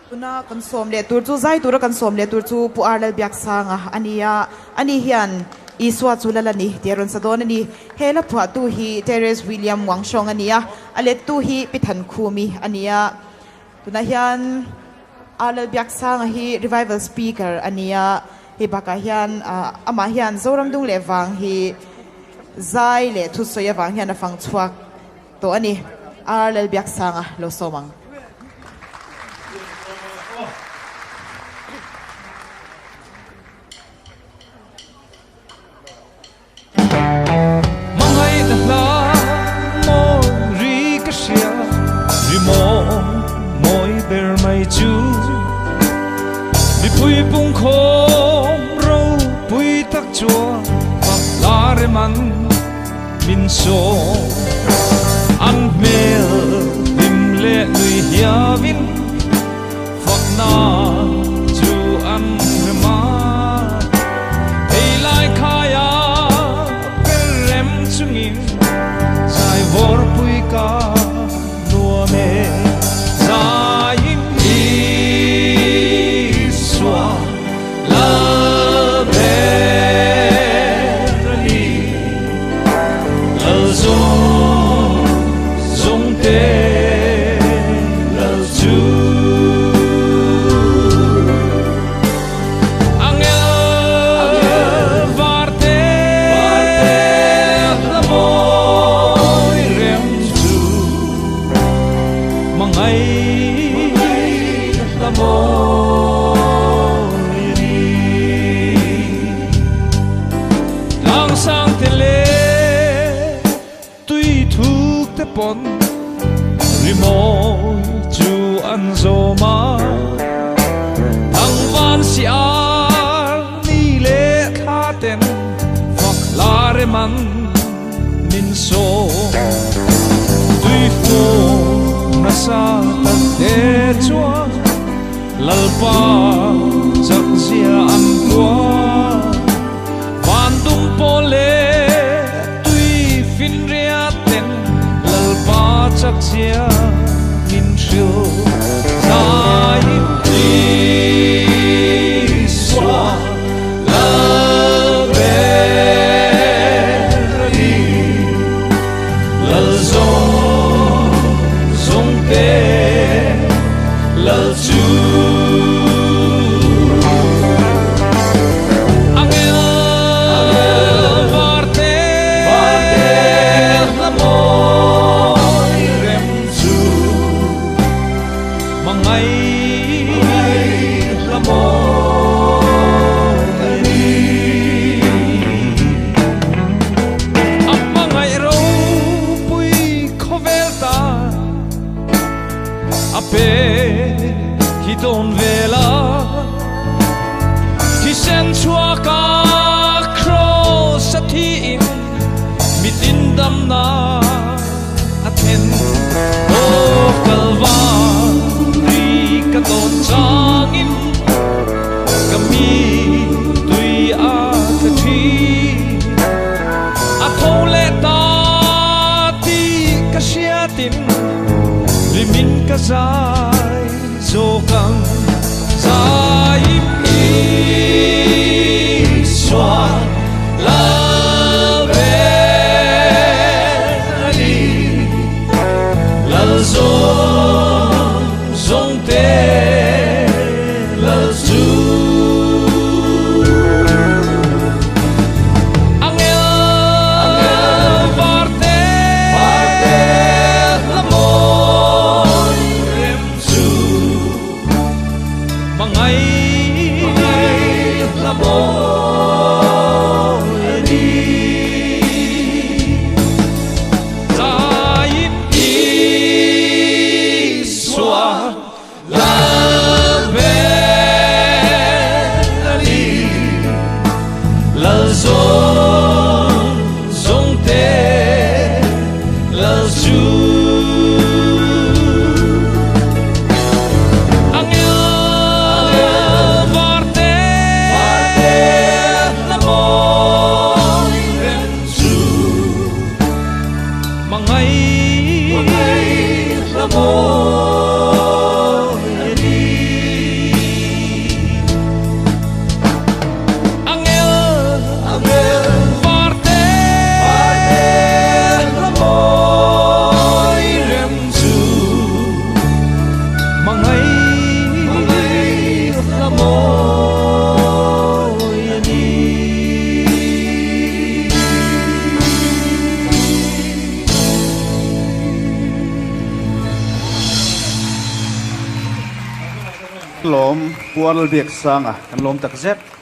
tuna konsom le tur chu zai tur konsom le tur chu pu ar Lalbiaksanga ania ani hian Isua chu lalani teron sadon ani hela phwa tu hi Terrace William Wangshong ania ale tu hi pithan khumi ania tuna hian Lalbiaksanga hi revival speaker ania hi baka hian ama hian zoram dung le wang hi zai le thu soya wang hian afang chuak to ani Lalbiaksanga lo somang chú bị pui bung khom râu pui tắc chua hoặc lá rê mắn min so ăn mèo tìm lệ người hia vin hoặc na chú ăn mà hay lại khaya bên rem chung in dài vor pui ca nua mê pon rimoi chu an zo ma thang van si ar ni le kha ten phok la re man min so tui fu na sa ta te chua lalpa chak zia an kwa van dum pole tui fin ria ten chắc chia min chiều dài đi xóa la về đi la rong tê la chu khi tôn về la khi sen chua cả cross thi in mi tin đam na athen o kalva ri ka ton chang in kami tui a ka thi a thole ta ti ka sia tin limin ka zai zo kang zai Isua la ve li la zong te la zu Varte lom puan Lalbiaksanga kan lom tak zet